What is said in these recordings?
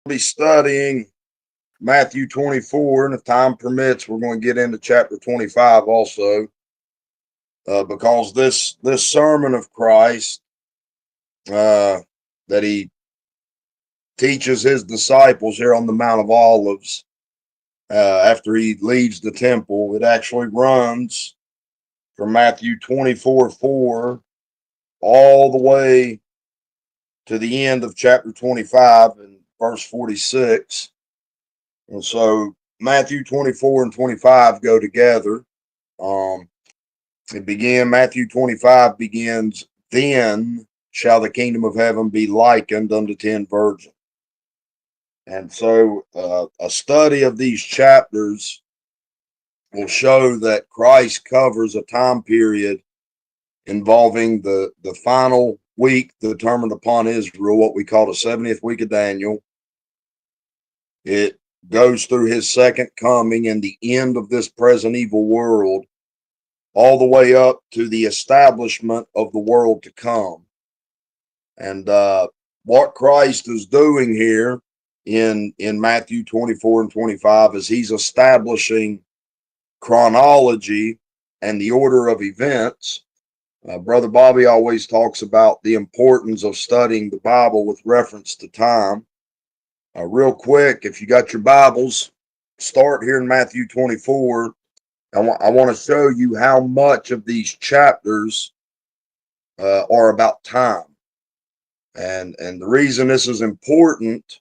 Be studying Matthew 24, and if time permits, we're going to get into chapter 25 also, because this sermon of Christ that he teaches his disciples here on the Mount of Olives after he leaves the temple, it actually runs from Matthew 24:4 all the way to the end of chapter 25 and verse 46. And so Matthew 24 and 25 go together. Matthew 25 begins, then shall the kingdom of heaven be likened unto 10 virgins. And so a study of these chapters will show that Christ covers a time period involving the final week determined upon Israel, what we call the 70th week of Daniel. It goes through his second coming and the end of this present evil world, all the way up to the establishment of the world to come. And what Christ is doing here in Matthew 24 and 25 is he's establishing chronology and the order of events. Brother Bobby always talks about the importance of studying the Bible with reference to time. Real quick, if you got your Bibles, start here in Matthew 24. I want to show you how much of these chapters are about time. And the reason this is important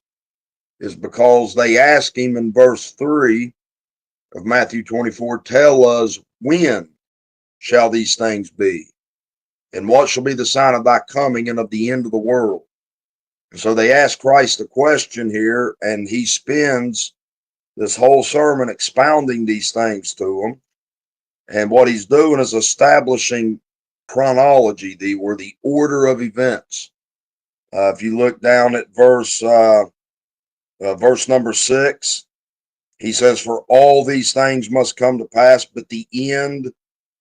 is because they ask him in verse 3 of Matthew 24, tell us, when shall these things be? And what shall be the sign of thy coming and of the end of the world? And so they ask Christ a question here, and he spends this whole sermon expounding these things to them. And what he's doing is establishing chronology, the order of events. If you look down at verse number 6, he says, for all these things must come to pass, but the end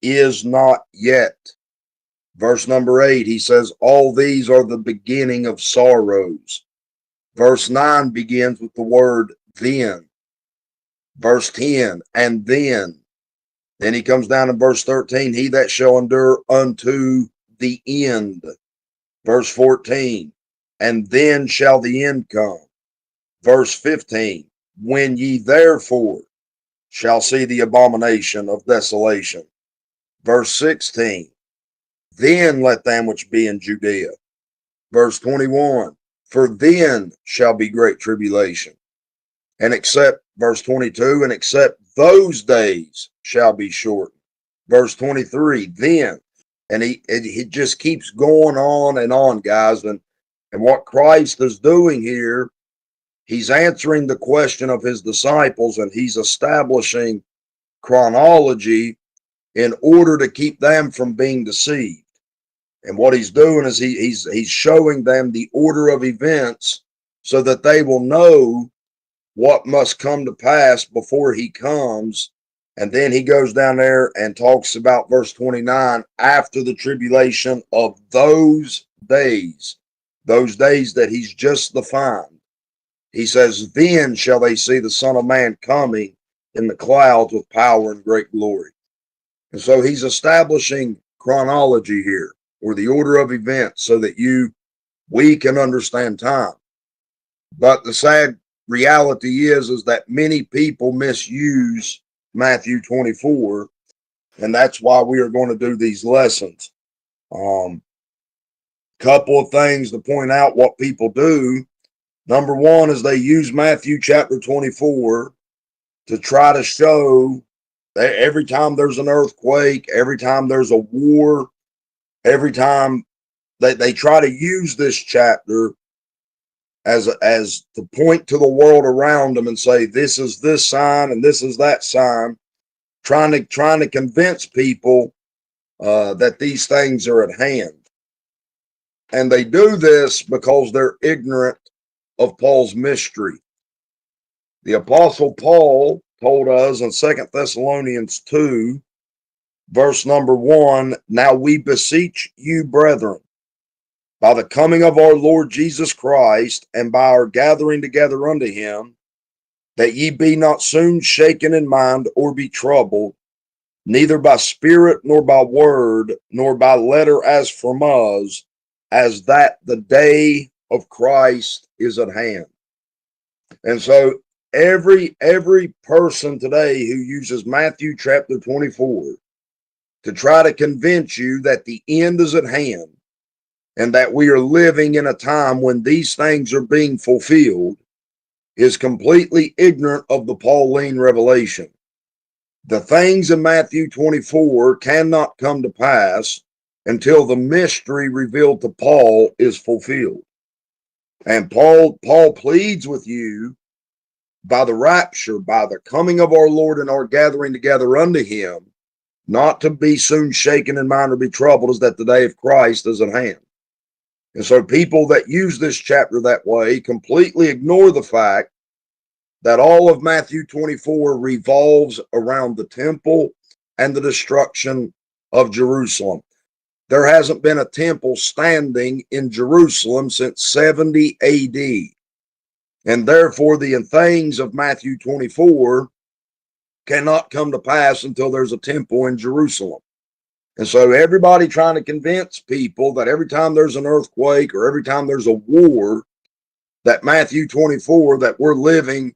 is not yet. Verse number 8, he says, all these are the beginning of sorrows. Verse 9 begins with the word then. Verse 10, and then. Then he comes down to verse 13, he that shall endure unto the end. Verse 14, and then shall the end come. Verse 15, when ye therefore shall see the abomination of desolation. Verse 16, then let them which be in Judea. Verse 21, for then shall be great tribulation. And except, verse 22, and except those days shall be shortened. Verse 23, then. And he just keeps going on, guys. And what Christ is doing here, he's answering the question of his disciples, and he's establishing chronology in order to keep them from being deceived. And what he's doing is he's showing them the order of events so that they will know what must come to pass before he comes. And then he goes down there and talks about verse 29, after the tribulation of those days that he's just defined. He says, then shall they see the Son of Man coming in the clouds with power and great glory. And so he's establishing chronology here, or the order of events, so that we can understand time. But the sad reality is that many people misuse Matthew 24, and that's why we are going to do these lessons. Couple of things to point out what people do. Number one is they use Matthew chapter 24 to try to show that every time there's an earthquake, every time there's a war, every time they try to use this chapter as to point to the world around them and say, this is this sign and this is that sign, trying to convince people that these things are at hand. And they do this because they're ignorant of Paul's mystery. The Apostle Paul told us in 2 Thessalonians 2, verse number 1, now we beseech you, brethren, by the coming of our Lord Jesus Christ, and by our gathering together unto him, that ye be not soon shaken in mind or be troubled, neither by spirit nor by word, nor by letter as from us, as that the day of Christ is at hand. And so every person today who uses Matthew chapter 24 to try to convince you that the end is at hand and that we are living in a time when these things are being fulfilled is completely ignorant of the Pauline revelation. The things in Matthew 24 cannot come to pass until the mystery revealed to Paul is fulfilled. And Paul pleads with you by the rapture, by the coming of our Lord and our gathering together unto him, not to be soon shaken in mind or be troubled, as that the day of Christ is at hand. And so people that use this chapter that way completely ignore the fact that all of Matthew 24 revolves around the temple and the destruction of Jerusalem. There hasn't been a temple standing in Jerusalem since 70 AD. And therefore, the things of Matthew 24 cannot come to pass until there's a temple in Jerusalem. And so everybody trying to convince people that every time there's an earthquake or every time there's a war, that Matthew 24, that we're living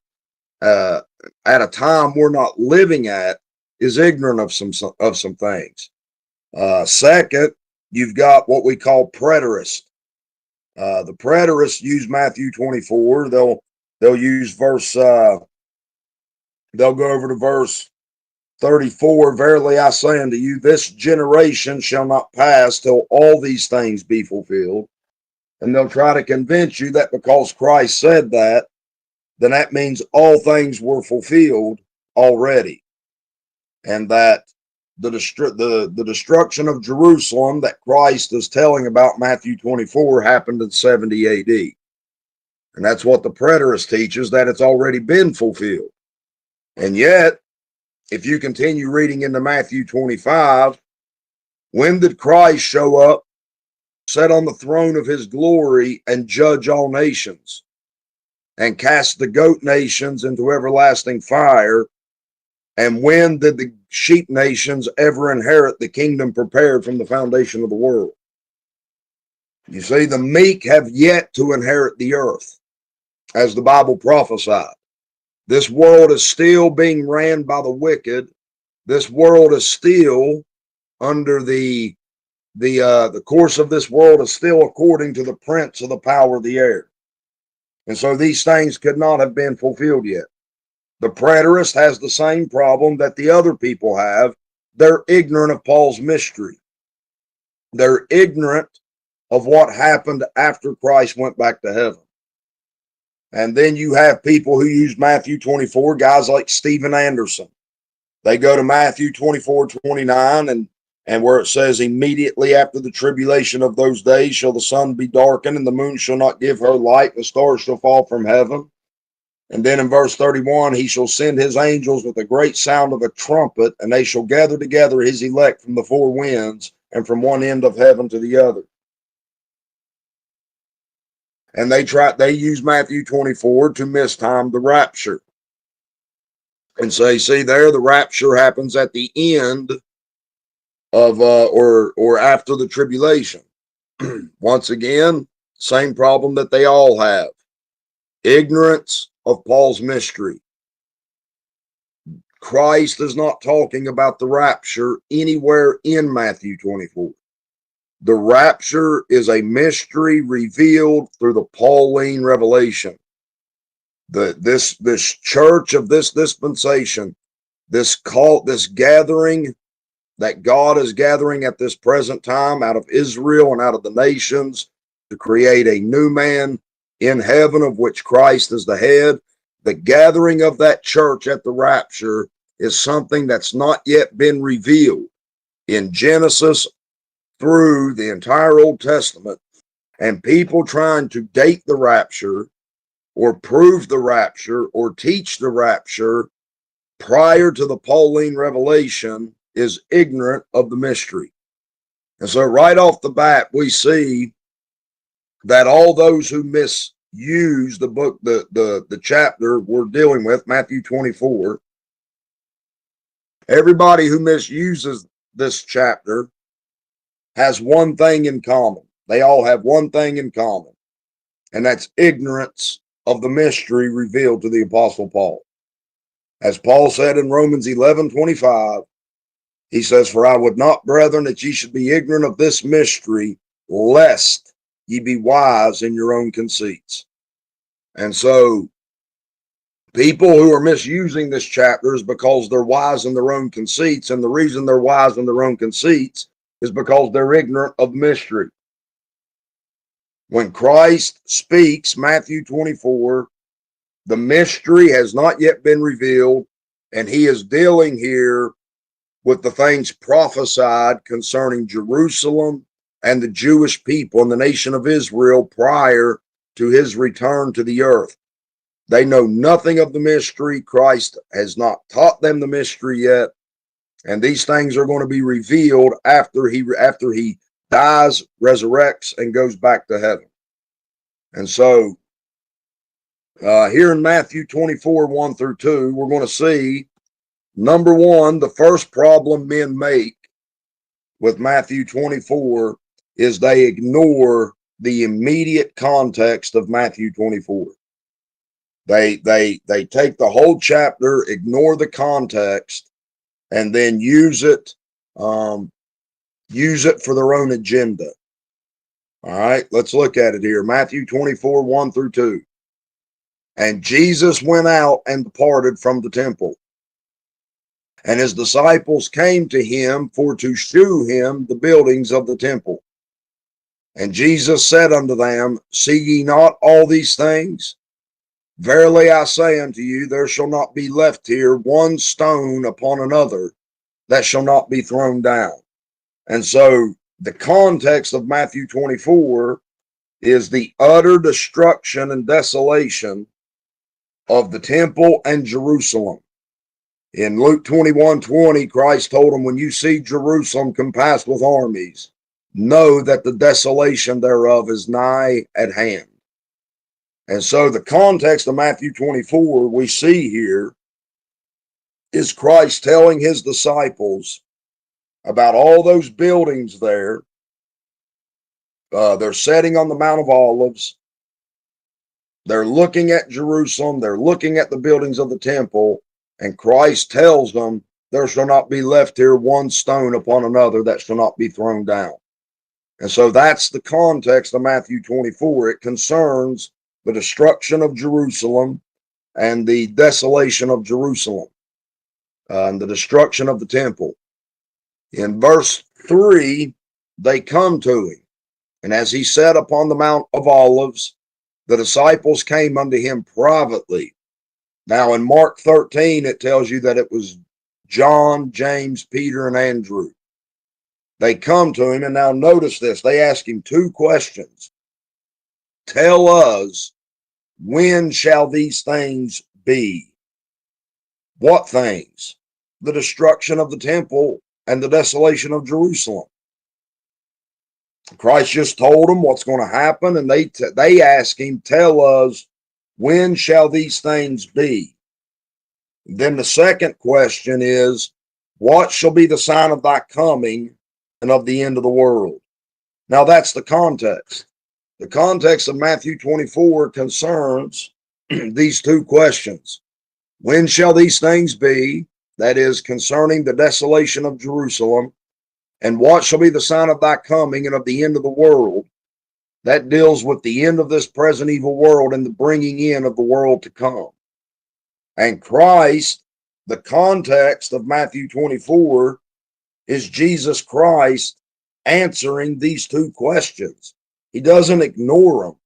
at a time we're not living at, is ignorant of some things. Second, you've got what we call preterists. The preterists use Matthew 24. They'll use verse. They'll go over to verse 34. Verily I say unto you, this generation shall not pass till all these things be fulfilled. And they'll try to convince you that because Christ said that, then that means all things were fulfilled already, and that the destruction of Jerusalem that Christ is telling about Matthew 24 happened in 70 AD. And that's what the preterist teaches, that it's already been fulfilled. And yet, if you continue reading into Matthew 25, when did Christ show up, sit on the throne of his glory, and judge all nations, and cast the goat nations into everlasting fire? And when did the sheep nations ever inherit the kingdom prepared from the foundation of the world? You see, the meek have yet to inherit the earth, as the Bible prophesied. This world is still being ran by the wicked. This world is still under the course of this world is still according to the prince of the power of the air. And so these things could not have been fulfilled yet. The preterist has the same problem that the other people have. They're ignorant of Paul's mystery. They're ignorant of what happened after Christ went back to heaven. And then you have people who use Matthew 24, guys like Stephen Anderson. They go to Matthew 24:29, and where it says, immediately after the tribulation of those days shall the sun be darkened, and the moon shall not give her light, and the stars shall fall from heaven. And then in verse 31, he shall send his angels with a great sound of a trumpet, and they shall gather together his elect from the four winds, and from one end of heaven to the other. And they use Matthew 24 to mistime the rapture. And say, see there, the rapture happens at the end of or after the tribulation. Once again, same problem that they all have. Ignorance of Paul's mystery. Christ is not talking about the rapture anywhere in Matthew 24. The rapture is a mystery revealed through the Pauline revelation. This church of this dispensation, this gathering that God is gathering at this present time out of Israel and out of the nations to create a new man in heaven, of which Christ is the head. The gathering of that church at the rapture is something that's not yet been revealed in Genesis through the entire Old Testament. And people trying to date the rapture or prove the rapture or teach the rapture prior to the Pauline revelation is ignorant of the mystery. And so right off the bat, we see that all those who misuse the book, the chapter we're dealing with, Matthew 24, everybody who misuses this chapter has one thing in common. They all have one thing in common, and that's ignorance of the mystery revealed to the Apostle Paul. As Paul said in Romans 11:25, he says, "For I would not, brethren, that ye should be ignorant of this mystery, lest ye be wise in your own conceits." And so people who are misusing this chapter is because they're wise in their own conceits. And the reason they're wise in their own conceits is because they're ignorant of mystery. When Christ speaks, Matthew 24, the mystery has not yet been revealed, and he is dealing here with the things prophesied concerning Jerusalem and the Jewish people and the nation of Israel prior to his return to the earth. They know nothing of the mystery. Christ has not taught them the mystery yet. And these things are going to be revealed after he dies, resurrects, and goes back to heaven. And so here in Matthew 24, 1 through 2, we're going to see, number one, the first problem men make with Matthew 24 is they ignore the immediate context of Matthew 24. They take the whole chapter, ignore the context, and then use it for their own agenda. All right, let's look at it here. Matthew 24, 1 through 2. And Jesus went out and departed from the temple. And his disciples came to him for to shew him the buildings of the temple. And Jesus said unto them, See ye not all these things? Verily I say unto you, there shall not be left here one stone upon another that shall not be thrown down. And so the context of Matthew 24 is the utter destruction and desolation of the temple and Jerusalem. In Luke 21:20, Christ told them, when you see Jerusalem compassed with armies, know that the desolation thereof is nigh at hand. And so the context of Matthew 24 we see here is Christ telling his disciples about all those buildings there. They're sitting on the Mount of Olives. They're looking at Jerusalem. They're looking at the buildings of the temple. And Christ tells them, there shall not be left here one stone upon another that shall not be thrown down. And so that's the context of Matthew 24. It concerns the destruction of Jerusalem and the desolation of Jerusalem and the destruction of the temple. In verse 3, they come to him. And as he sat upon the Mount of Olives, the disciples came unto him privately. Now in Mark 13, it tells you that it was John, James, Peter, and Andrew. They come to him, and now notice this. They ask him two questions. Tell us, when shall these things be? What things? The destruction of the temple and the desolation of Jerusalem. Christ just told them what's going to happen, and they ask him, tell us, when shall these things be? Then the second question is, what shall be the sign of thy coming and of the end of the world? Now that's the context. The context of Matthew 24 concerns these two questions. When shall these things be? That is concerning the desolation of Jerusalem. And what shall be the sign of thy coming and of the end of the world? That deals with the end of this present evil world and the bringing in of the world to come. And Christ, the context of Matthew 24 is Jesus Christ answering these two questions. He doesn't ignore them.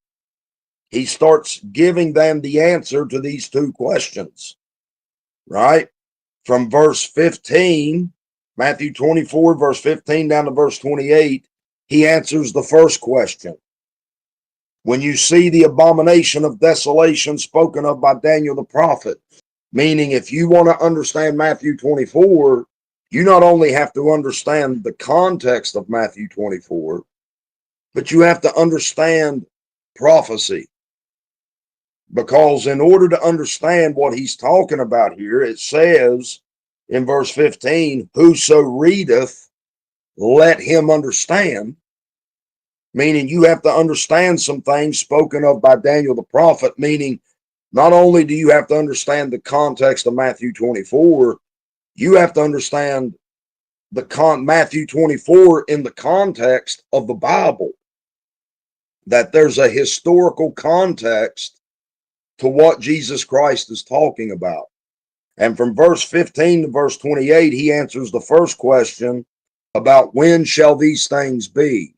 He starts giving them the answer to these two questions, right? From verse 15, Matthew 24, verse 15 down to verse 28, he answers the first question. When you see the abomination of desolation spoken of by Daniel the prophet, meaning if you want to understand Matthew 24, you not only have to understand the context of Matthew 24, but you have to understand prophecy. Because in order to understand what he's talking about here, it says in verse 15, whoso readeth, let him understand. Meaning you have to understand some things spoken of by Daniel the prophet, meaning not only do you have to understand the context of Matthew 24, you have to understand Matthew 24 in the context of the Bible. That there's a historical context to what Jesus Christ is talking about. And from verse 15 to verse 28, he answers the first question about when shall these things be?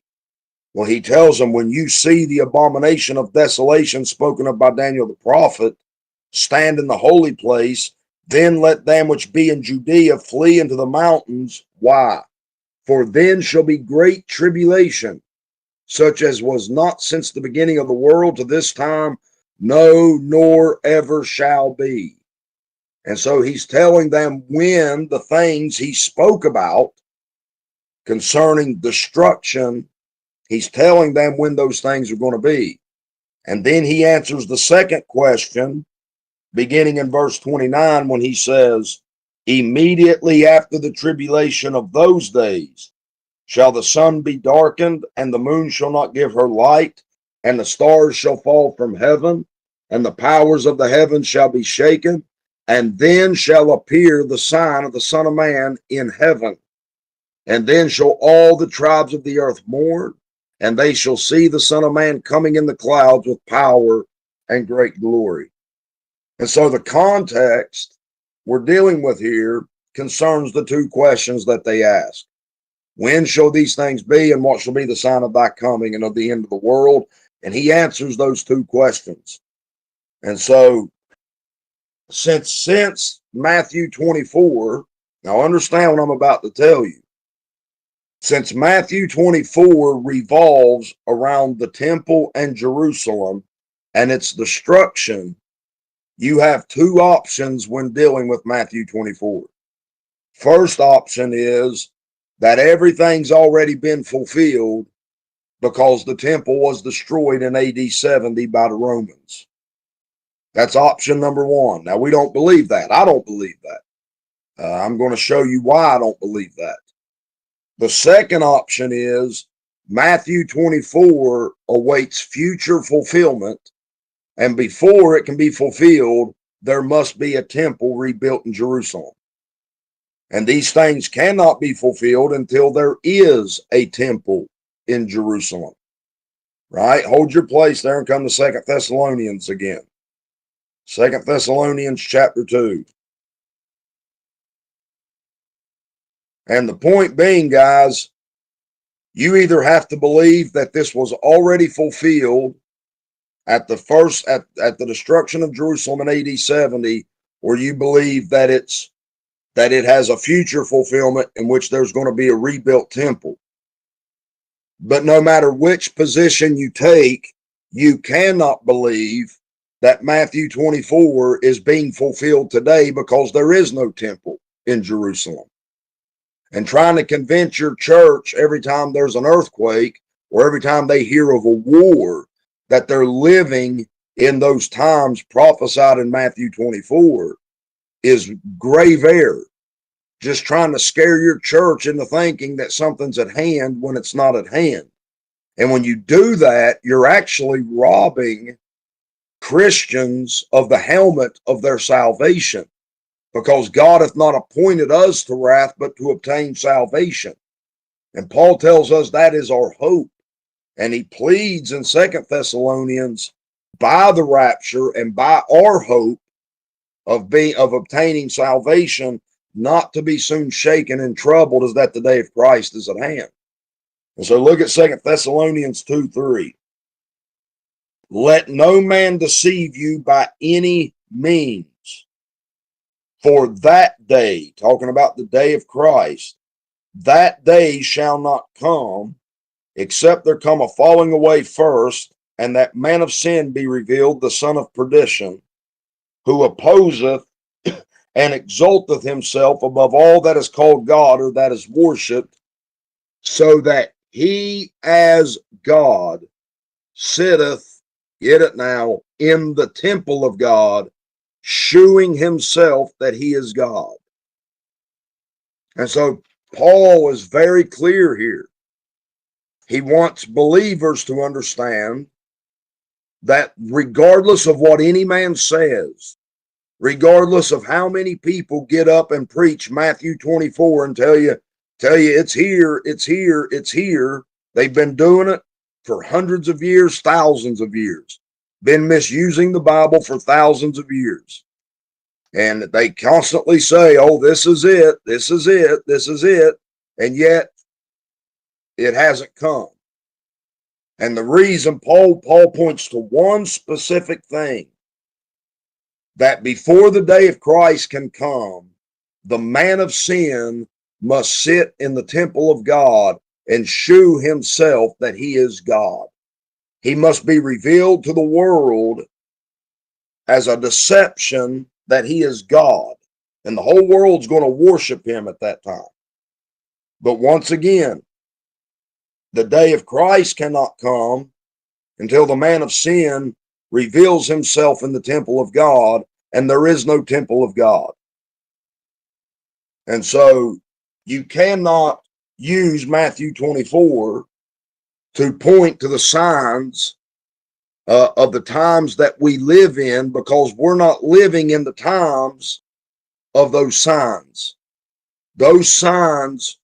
Well, he tells them, when you see the abomination of desolation spoken of by Daniel the prophet stand in the holy place, then let them which be in Judea flee into the mountains. Why? For then shall be great tribulation, such as was not since the beginning of the world to this time, no, nor ever shall be. And so he's telling them when the things he spoke about concerning destruction, he's telling them when those things are going to be. And then he answers the second question, beginning in verse 29, when he says, immediately after the tribulation of those days shall the sun be darkened, and the moon shall not give her light, and the stars shall fall from heaven, and the powers of the heavens shall be shaken, and then shall appear the sign of the Son of Man in heaven. And then shall all the tribes of the earth mourn, and they shall see the Son of Man coming in the clouds with power and great glory. And so the context we're dealing with here concerns the two questions that they ask. When shall these things be, and what shall be the sign of thy coming and of the end of the world? And he answers those two questions. And so since Matthew 24, now understand what I'm about to tell you. Since Matthew 24 revolves around the temple and Jerusalem and its destruction, you have two options when dealing with Matthew 24. First option is that everything's already been fulfilled because the temple was destroyed in AD 70 by the Romans. That's option number one. Now, we don't believe that. I don't believe that. I'm going to show you why I don't believe that. The second option is Matthew 24 awaits future fulfillment, and before it can be fulfilled, there must be a temple rebuilt in Jerusalem. And these things cannot be fulfilled until there is a temple in Jerusalem. Right? Hold your place there and come to 2 Thessalonians again. 2 Thessalonians chapter 2. And the point being, guys, you either have to believe that this was already fulfilled at the destruction of Jerusalem in AD 70, or you believe that it has a future fulfillment in which there's going to be a rebuilt temple. But no matter which position you take, you cannot believe that Matthew 24 is being fulfilled today because there is no temple in Jerusalem. And trying to convince your church every time there's an earthquake or every time they hear of a war that they're living in those times prophesied in Matthew 24 is grave error. Just trying to scare your church into thinking that something's at hand when it's not at hand. And when you do that, you're actually robbing Christians of the helmet of their salvation, because God hath not appointed us to wrath, but to obtain salvation. And Paul tells us that is our hope. And he pleads in 2 Thessalonians, by the rapture and by our hope of obtaining salvation, not to be soon shaken and troubled, as that the day of Christ is at hand. And so look at 2 Thessalonians 2:3. Let no man deceive you by any means, for that day, talking about the day of Christ, that day shall not come, except there come a falling away first, and that man of sin be revealed, the son of perdition, who opposeth and exalteth himself above all that is called God or that is worshipped, so that he as God sitteth get it now, in the temple of God, shewing himself that he is God. And so Paul is very clear here. He wants believers to understand that regardless of what any man says, regardless of how many people get up and preach Matthew 24 and tell you it's here, it's here, it's here. They've been doing it for hundreds of years, thousands of years, been misusing the Bible for thousands of years. And they constantly say, oh, this is it, this is it, this is it. And yet it hasn't come. And the reason Paul points to one specific thing, that before the day of Christ can come, the man of sin must sit in the temple of God and shew himself that he is God. He must be revealed to the world as a deception that he is God. And the whole world's going to worship him at that time. But once again, the day of Christ cannot come until the man of sin reveals himself in the temple of God, and there is no temple of God. And so you cannot use Matthew 24 to point to the signs of the times that we live in, because we're not living in the times of those signs. Those signs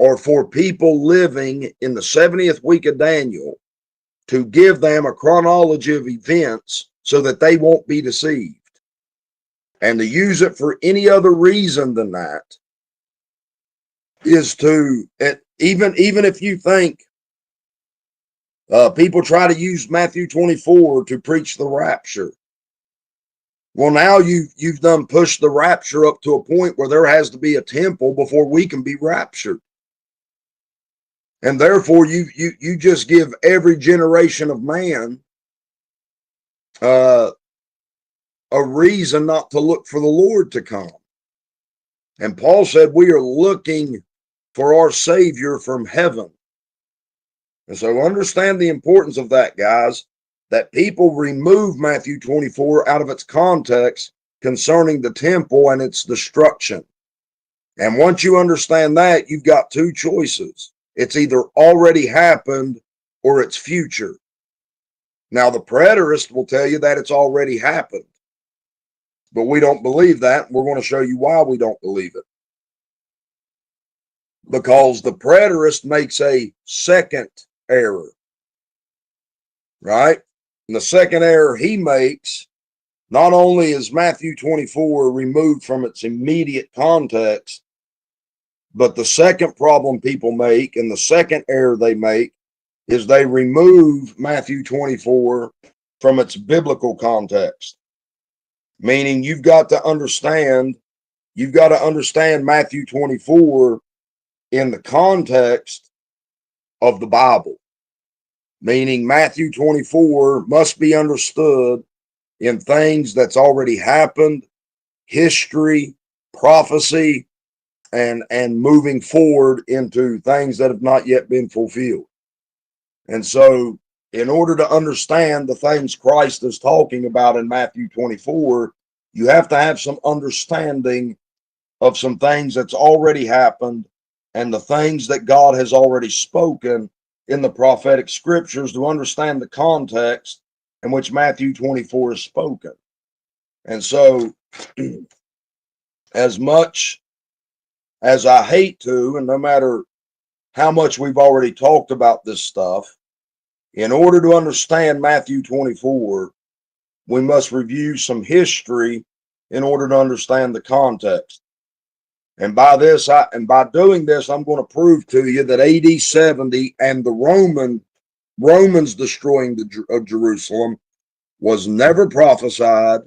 are for people living in the 70th week of Daniel, to give them a chronology of events so that they won't be deceived. And to use it for any other reason than that is to, even if you think people try to use Matthew 24 to preach the rapture. Well, now you've done pushed the rapture up to a point where there has to be a temple before we can be raptured. And therefore you just give every generation of man a reason not to look for the Lord to come. And Paul said we are looking for our Savior from heaven. And so understand the importance of that, guys, that people remove Matthew 24 out of its context concerning the temple and its destruction. And once you understand that, you've got two choices. It's either already happened or it's future. Now, the preterist will tell you that it's already happened. But we don't believe that. We're going to show you why we don't believe it. Because the preterist makes a second error. Right? And the second error he makes, not only is Matthew 24 removed from its immediate context, but the second problem people make, and the second error they make, is they remove Matthew 24 from its biblical context. Meaning you've got to understand Matthew 24 in the context of the Bible. Meaning Matthew 24 must be understood in things that's already happened, history, prophecy, and moving forward into things that have not yet been fulfilled. And so in order to understand the things Christ is talking about in Matthew 24, you have to have some understanding of some things that's already happened and the things that God has already spoken in the prophetic scriptures to understand the context in which Matthew 24 is spoken. And so as much as I hate to, and no matter how much we've already talked about this stuff, in order to understand Matthew 24, we must review some history in order to understand the context. And by doing this, I'm going to prove to you that AD 70 and the Romans destroying Jerusalem was never prophesied,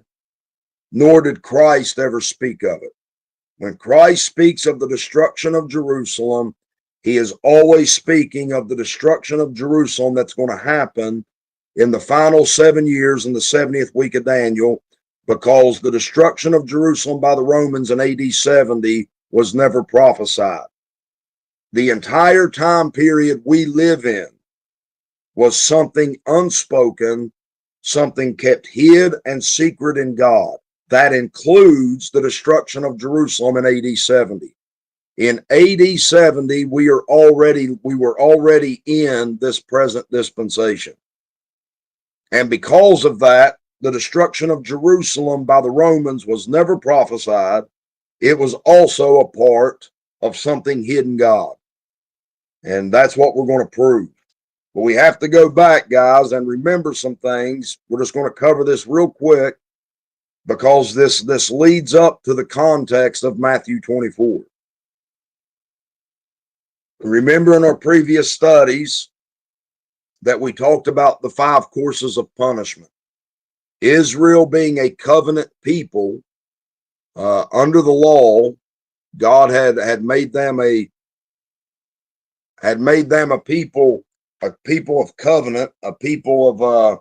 nor did Christ ever speak of it. When Christ speaks of the destruction of Jerusalem, he is always speaking of the destruction of Jerusalem that's going to happen in the final 7 years in the 70th week of Daniel, because the destruction of Jerusalem by the Romans in AD 70 was never prophesied. The entire time period we live in was something unspoken something kept hid and secret in God. That includes the destruction of Jerusalem in AD 70. In AD 70, we were already in this present dispensation. And because of that, the destruction of Jerusalem by the Romans was never prophesied. It was also a part of something hidden God. And that's what we're going to prove. But we have to go back, guys, and remember some things. We're just going to cover this real quick because this leads up to the context of Matthew 24. Remember in our previous studies that we talked about the 5 courses of punishment. People being a covenant people under the law, God had made them a people of covenant, a people of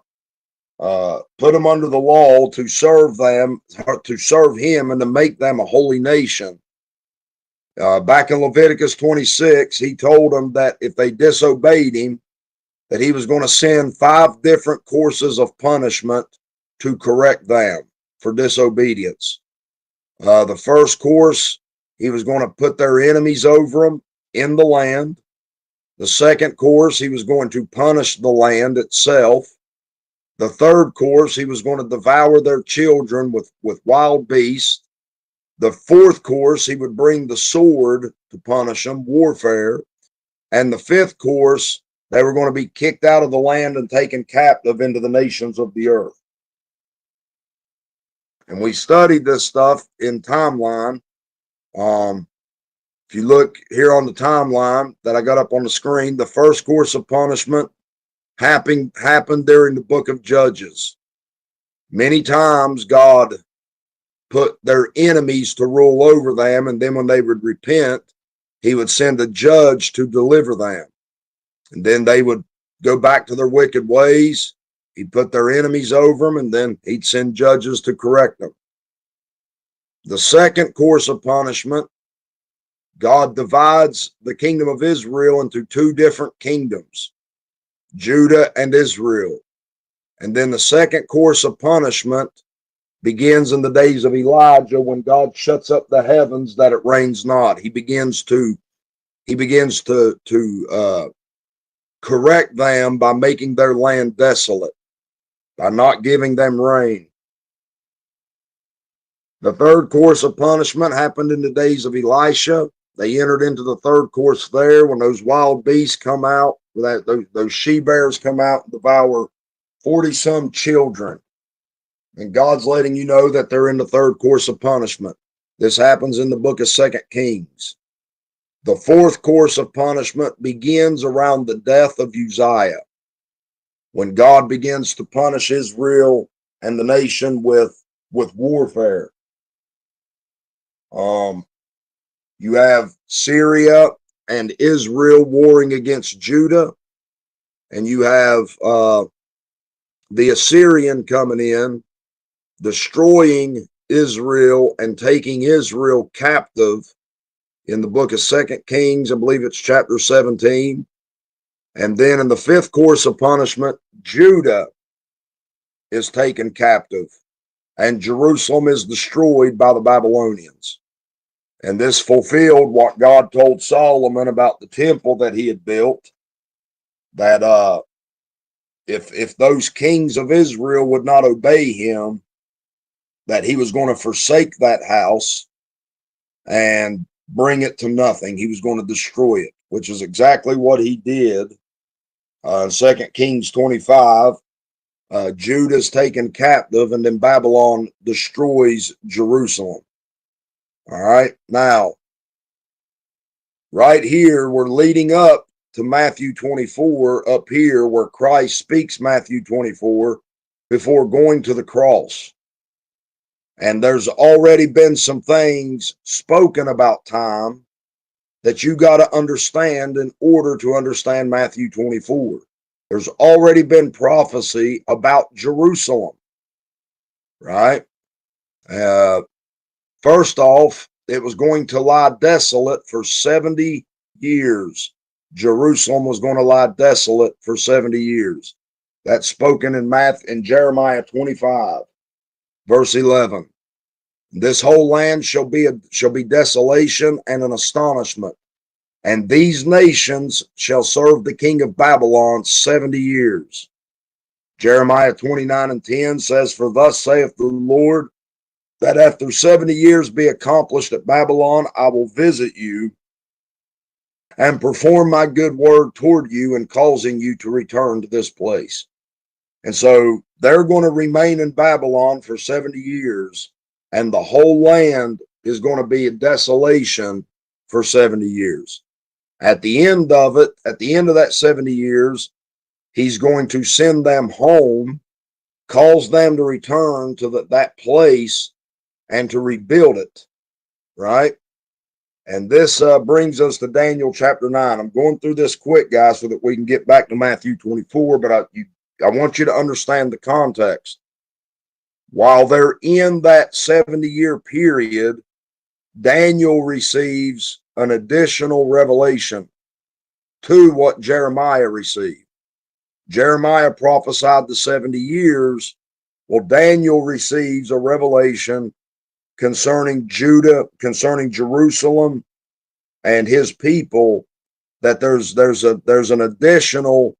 put them under the law to serve Him, and to make them a holy nation. Back in Leviticus 26, he told them that if they disobeyed him, that he was going to send 5 different courses of punishment to correct them for disobedience. The first course, he was going to put their enemies over them in the land. The second course, he was going to punish the land itself. The third course, he was going to devour their children with wild beasts. The fourth course, he would bring the sword to punish them, warfare. And the fifth course, they were going to be kicked out of the land and taken captive into the nations of the earth. And we studied this stuff in timeline. If you look here on the timeline that I got up on the screen, the first course of punishment happened during the book of Judges. Many times God put their enemies to rule over them, and then when they would repent, he would send a judge to deliver them. And then they would go back to their wicked ways. He'd put their enemies over them, and then he'd send judges to correct them. The second course of punishment, God divides the kingdom of Israel into 2 different kingdoms, Judah and Israel. And then the second course of punishment begins in the days of Elijah, when God shuts up the heavens that it rains not. He begins to correct them by making their land desolate, by not giving them rain. The third course of punishment happened in the days of Elisha. They entered into the third course there when those wild beasts come out, those she-bears come out and devour 40-some children. And God's letting you know that they're in the third course of punishment. This happens in the book of 2 Kings. The fourth course of punishment begins around the death of Uzziah, when God begins to punish Israel and the nation with warfare. You have Syria and Israel warring against Judah, and you have the Assyrian coming in, destroying Israel and taking Israel captive in the book of 2 Kings. I believe it's chapter 17. And then in the fifth course of punishment, Judah is taken captive and Jerusalem is destroyed by the Babylonians. And this fulfilled what God told Solomon about the temple that he had built, that if those kings of Israel would not obey him, that he was going to forsake that house and bring it to nothing. He was going to destroy it, which is exactly what he did. In 2 Kings 25, Judah is taken captive, and then Babylon destroys Jerusalem. All right. Now, right here, we're leading up to Matthew 24 up here, where Christ speaks Matthew 24 before going to the cross. And there's already been some things spoken about time that you got to understand in order to understand Matthew 24. There's already been prophecy about Jerusalem, right? First off, it was going to lie desolate for 70 years. Jerusalem was going to lie desolate for 70 years. That's spoken in Jeremiah 25, verse 11. This whole land shall be desolation and an astonishment, and these nations shall serve the king of Babylon 70 years. Jeremiah 29 and 10 says, For thus saith the Lord, that after 70 years be accomplished at Babylon, I will visit you and perform my good word toward you in causing you to return to this place. And so they're going to remain in Babylon for 70 years, and the whole land is going to be a desolation for 70 years. At the end of it, at the end of that 70 years, he's going to send them home, cause them to return to that place and to rebuild it, right? And this brings us to Daniel chapter 9. I'm going through this quick, guys, so that we can get back to Matthew 24, but I want you to understand the context. While they're in that 70-year period, Daniel receives an additional revelation to what Jeremiah received. Jeremiah prophesied the 70 years. Well, Daniel receives a revelation concerning Judah, concerning Jerusalem and his people, that there's an additional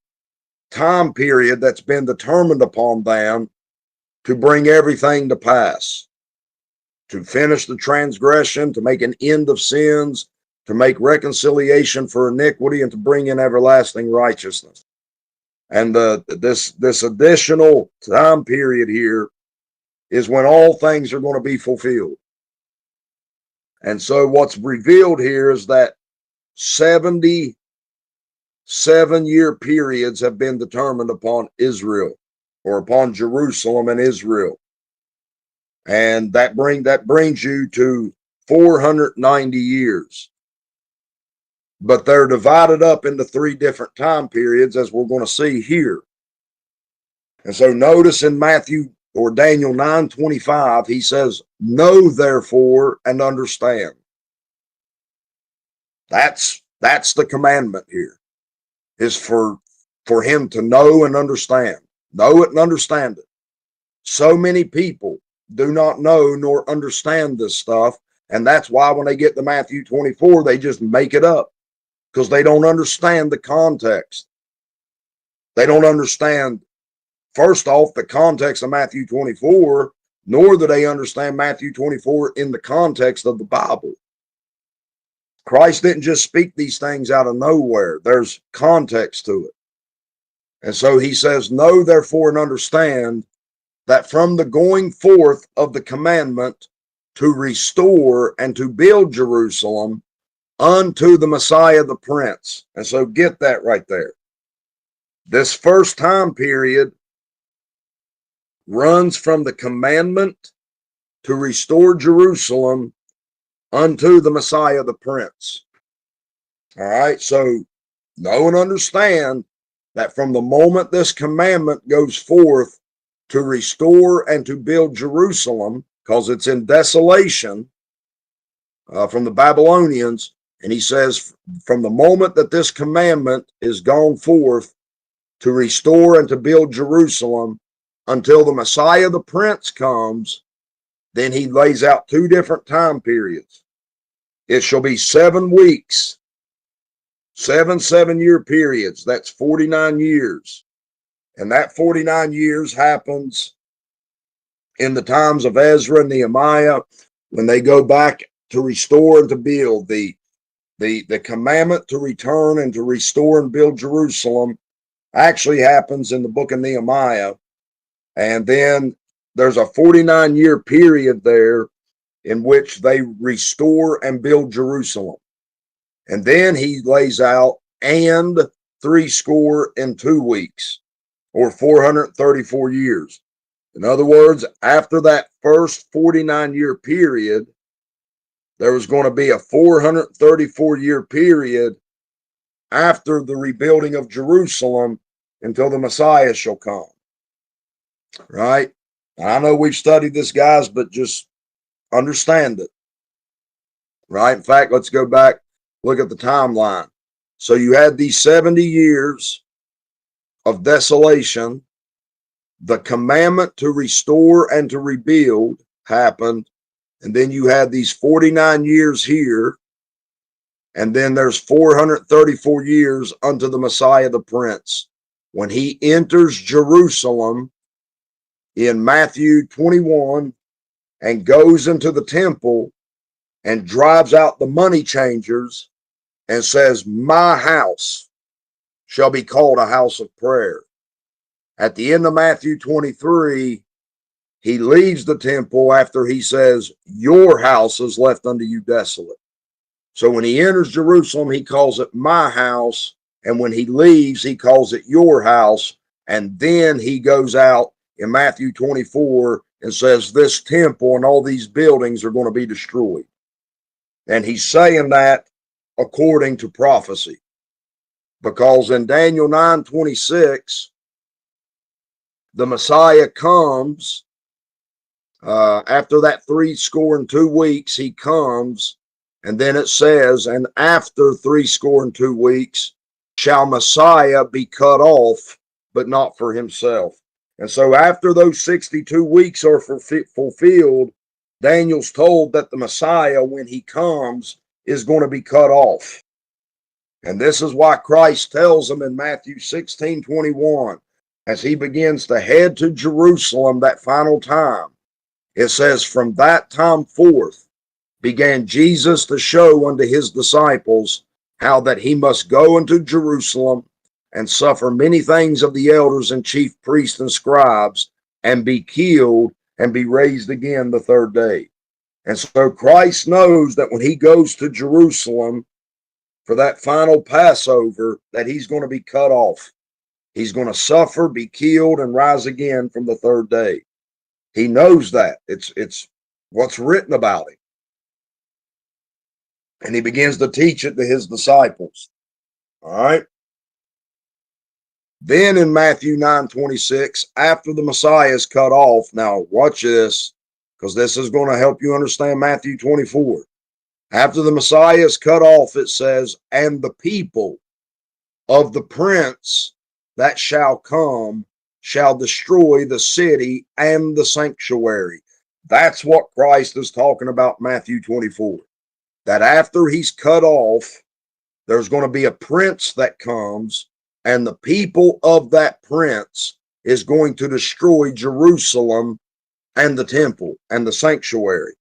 time period that's been determined upon them to bring everything to pass, to finish the transgression, to make an end of sins, to make reconciliation for iniquity, and to bring in everlasting righteousness. And this additional time period here is when all things are going to be fulfilled. And so what's revealed here is that 70 7-year periods have been determined upon Israel, or upon Jerusalem and Israel. And that brings you to 490 years. But they're divided up into 3 different time periods, as we're going to see here. And so notice in Matthew or Daniel 9:25, he says, Know therefore and understand. That's the commandment here, is for him to know and understand. Know it and understand it. So many people do not know nor understand this stuff, and that's why when they get to Matthew 24, they just make it up, because they don't understand the context. They don't understand, first off, the context of Matthew 24, nor do they understand Matthew 24 in the context of the Bible. Christ didn't just speak these things out of nowhere. There's context to it. And so he says, Know therefore and understand that from the going forth of the commandment to restore and to build Jerusalem unto the Messiah the Prince. And so get that right there. This first time period runs from the commandment to restore Jerusalem unto the Messiah the Prince. All right, so know and understand that from the moment this commandment goes forth to restore and to build Jerusalem, because it's in desolation from the Babylonians, and he says from the moment that this commandment is gone forth to restore and to build Jerusalem until the Messiah the Prince comes, then he lays out 2 different time periods. It shall be 7 weeks, 7 7-year periods. That's 49 years. And that 49 years happens in the times of Ezra and Nehemiah, when they go back to restore and to build. The commandment to return and to restore and build Jerusalem actually happens in the book of Nehemiah. And then there's a 49-year period there in which they restore and build Jerusalem. And then he lays out, and 62 weeks, or 434 years. In other words, after that first 49-year period, there was going to be a 434-year period after the rebuilding of Jerusalem until the Messiah shall come. Right? And I know we've studied this, guys, but just understand it. Right? In fact, let's go back, look at the timeline. So you had these 70 years of desolation, The commandment to restore and to rebuild happened. And then you had these 49 years here. And then there's 434 years unto the Messiah the Prince. When he enters Jerusalem in Matthew 21 and goes into the temple and drives out the money changers and says, my house shall be called a house of prayer. At the end of Matthew 23, he leaves the temple after he says, your house is left unto you desolate. So when he enters Jerusalem, he calls it my house. And when he leaves, he calls it your house. And then he goes out in Matthew 24 and says, this temple and all these buildings are going to be destroyed. And he's saying that according to prophecy. Because in Daniel 9:26, the Messiah comes after that 62 weeks, he comes, and then it says, and after 62 weeks shall Messiah be cut off, but not for himself. And so after those 62 weeks are fulfilled, Daniel's told that the Messiah, when he comes, is going to be cut off. And this is why Christ tells him in Matthew 16:21, as he begins to head to Jerusalem that final time, it says, from that time forth began Jesus to show unto his disciples how that he must go into Jerusalem and suffer many things of the elders and chief priests and scribes, and be killed and be raised again the third day. And so Christ knows that when he goes to Jerusalem for that final Passover, that he's going to be cut off. He's going to suffer, be killed, and rise again from the third day. He knows that. It's what's written about him. And he begins to teach it to his disciples. All right. Then in Matthew 9:26, after the Messiah is cut off, now watch this, because this is going to help you understand Matthew 24. After the Messiah is cut off, it says, and the people of the prince that shall come shall destroy the city and the sanctuary. That's what Christ is talking about, Matthew 24. That after he's cut off, there's going to be a prince that comes, and the people of that prince is going to destroy Jerusalem and the temple and the sanctuary.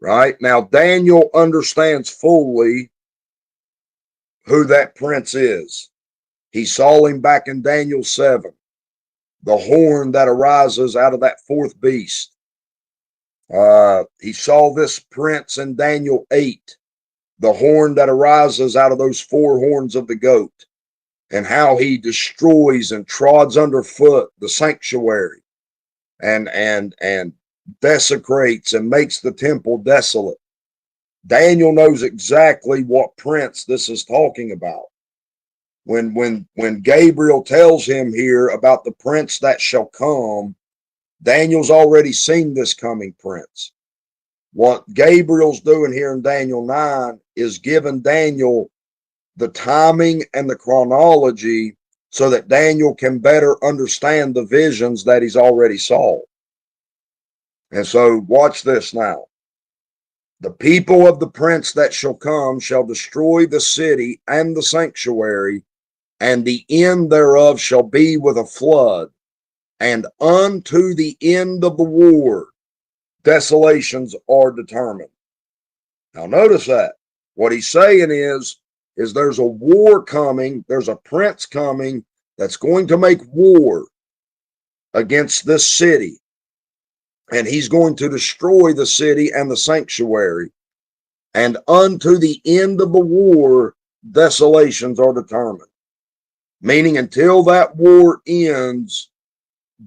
Right? Now, Daniel understands fully who that prince is. He saw him back in Daniel 7, the horn that arises out of that fourth beast. He saw this prince in Daniel 8, the horn that arises out of those four horns of the goat, and how he destroys and trods underfoot the sanctuary and desecrates and makes the temple desolate. Daniel knows exactly what prince this is talking about. When Gabriel tells him here about the prince that shall come, Daniel's already seen this coming prince. What Gabriel's doing here in Daniel 9 is giving Daniel the timing and the chronology so that Daniel can better understand the visions that he's already saw. And so watch this now. The people of the prince that shall come shall destroy the city and the sanctuary, and the end thereof shall be with a flood, and unto the end of the war desolations are determined. Now notice that. What he's saying is there's a war coming, there's a prince coming that's going to make war against this city. And he's going to destroy the city and the sanctuary. And unto the end of the war, desolations are determined. Meaning until that war ends,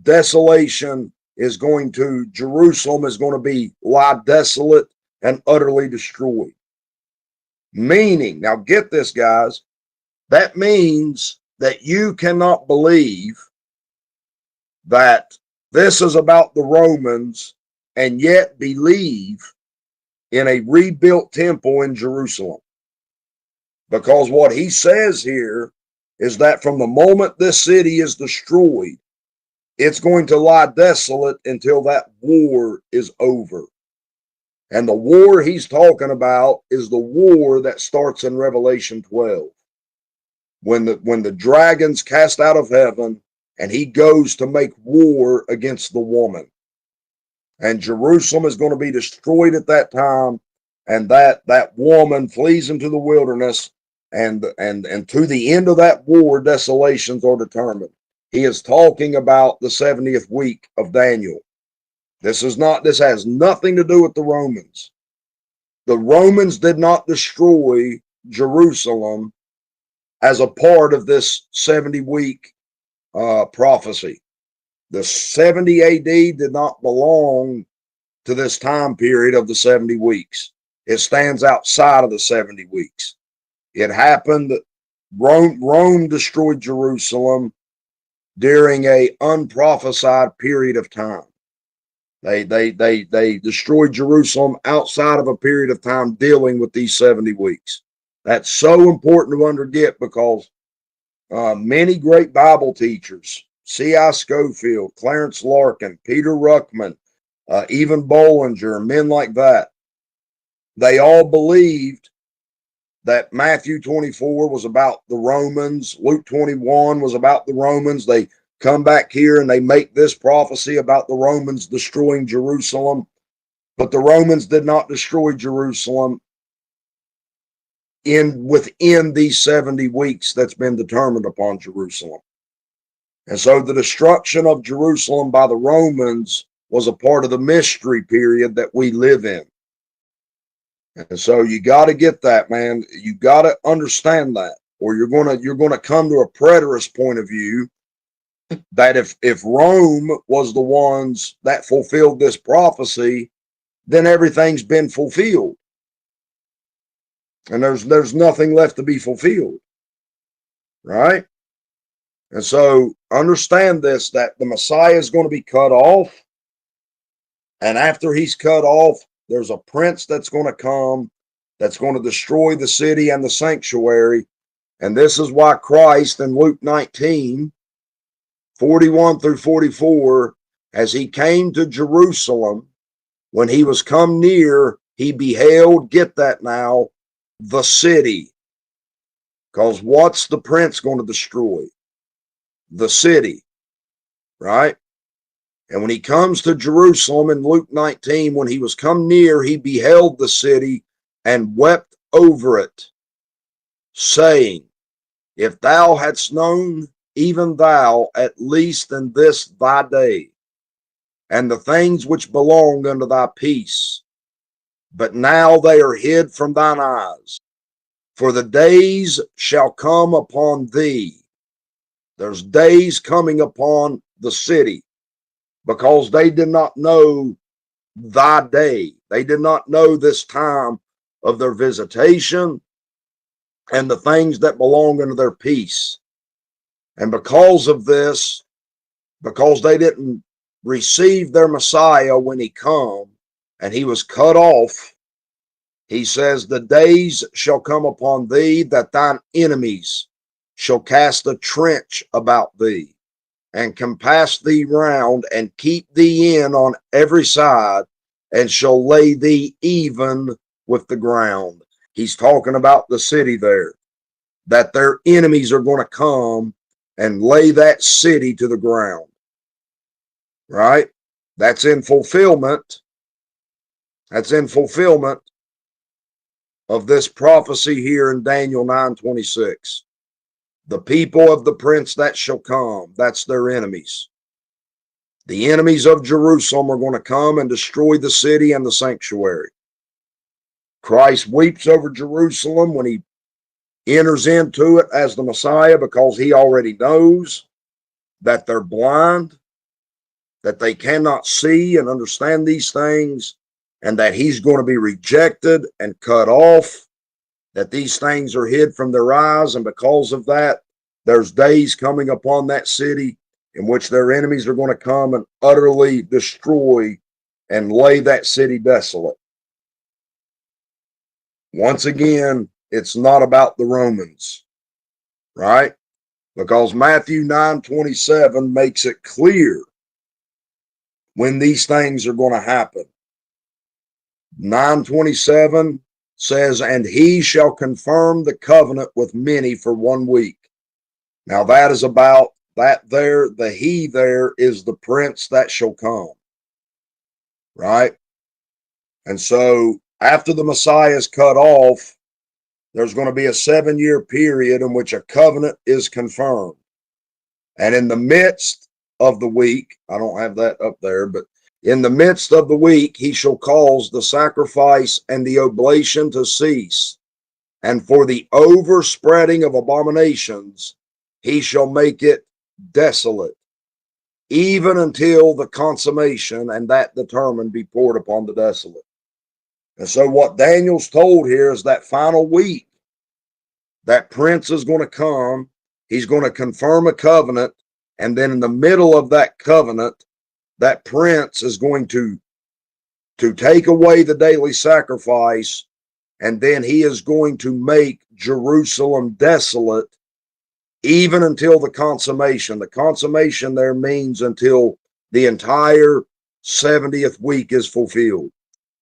desolation is going to, Jerusalem is going to lie desolate and utterly destroyed. Meaning, now get this, guys, that means that you cannot believe that this is about the Romans and yet believe in a rebuilt temple in Jerusalem. Because what he says here is that from the moment this city is destroyed, It's going to lie desolate until that war is over. And the war he's talking about is the war that starts in Revelation 12. When the dragon's cast out of heaven and he goes to make war against the woman. And Jerusalem is going to be destroyed at that time, and that woman flees into the wilderness, and to the end of that war, desolations are determined. He is talking about the 70th week of Daniel. This has nothing to do with the Romans. The Romans did not destroy Jerusalem as a part of this 70-week prophecy. The 70 AD did not belong to this time period of the 70 weeks. It stands outside of the 70 weeks. It happened that Rome destroyed Jerusalem during a unprophesied period of time. They destroyed Jerusalem outside of a period of time dealing with these 70 weeks. That's so important to get because many great Bible teachers, C.I. Scofield, Clarence Larkin, Peter Ruckman, even Bollinger, men like that, they all believed that Matthew 24 was about the Romans, Luke 21 was about the Romans. They come back here and they make this prophecy about the Romans destroying Jerusalem. But the Romans did not destroy Jerusalem within these 70 weeks that's been determined upon Jerusalem. And so the destruction of Jerusalem by the Romans was a part of the mystery period that we live in. And so you got to get that, man. You got to understand that, or you're going to come to a preterist point of view that if Rome was the ones that fulfilled this prophecy, then everything's been fulfilled. And there's nothing left to be fulfilled. Right? And so understand this, that the Messiah is going to be cut off. And after he's cut off, there's a prince that's going to come that's going to destroy the city and the sanctuary. And this is why Christ in Luke 19, 41 through 44, as he came to Jerusalem, when he was come near, he beheld, get that now, the city. Because what's the prince going to destroy? The city, right? And when he comes to Jerusalem in Luke 19, when he was come near, he beheld the city and wept over it, saying, if thou hadst known, even thou, at least in this thy day, and the things which belong unto thy peace, but now they are hid from thine eyes. For the days shall come upon thee. There's days coming upon the city, because they did not know thy day. They did not know this time of their visitation and the things that belong unto their peace. And because of this, because they didn't receive their Messiah when he come and he was cut off, he says, the days shall come upon thee that thine enemies shall cast a trench about thee, and compass thee round, and keep thee in on every side, and shall lay thee even with the ground. He's talking about the city there, that their enemies are going to come and lay that city to the ground. Right? That's in fulfillment. That's in fulfillment of this prophecy here in Daniel 9:26. The people of the prince that shall come, that's their enemies. The enemies of Jerusalem are going to come and destroy the city and the sanctuary. Christ weeps over Jerusalem when he enters into it as the Messiah, because he already knows that they're blind, that they cannot see and understand these things, and that he's going to be rejected and cut off, that these things are hid from their eyes. And because of that, there's days coming upon that city in which their enemies are going to come and utterly destroy and lay that city desolate. Once again, it's not about the Romans, right? Because Matthew 9:27 makes it clear when these things are going to happen. 9:27 says, and he shall confirm the covenant with many for 1 week. Now that is about that there, the he there is the prince that shall come. Right? And so after the Messiah is cut off, there's going to be a 7-year period in which a covenant is confirmed. And in the midst of the week, I don't have that up there, but in the midst of the week, he shall cause the sacrifice and the oblation to cease. And for the overspreading of abominations, he shall make it desolate, even until the consummation and that determined be poured upon the desolate. And so what Daniel's told here is that final week, that prince is going to come. He's going to confirm a covenant. And then in the middle of that covenant, that prince is going to take away the daily sacrifice. And then he is going to make Jerusalem desolate, even until the consummation. The consummation there means until the entire 70th week is fulfilled.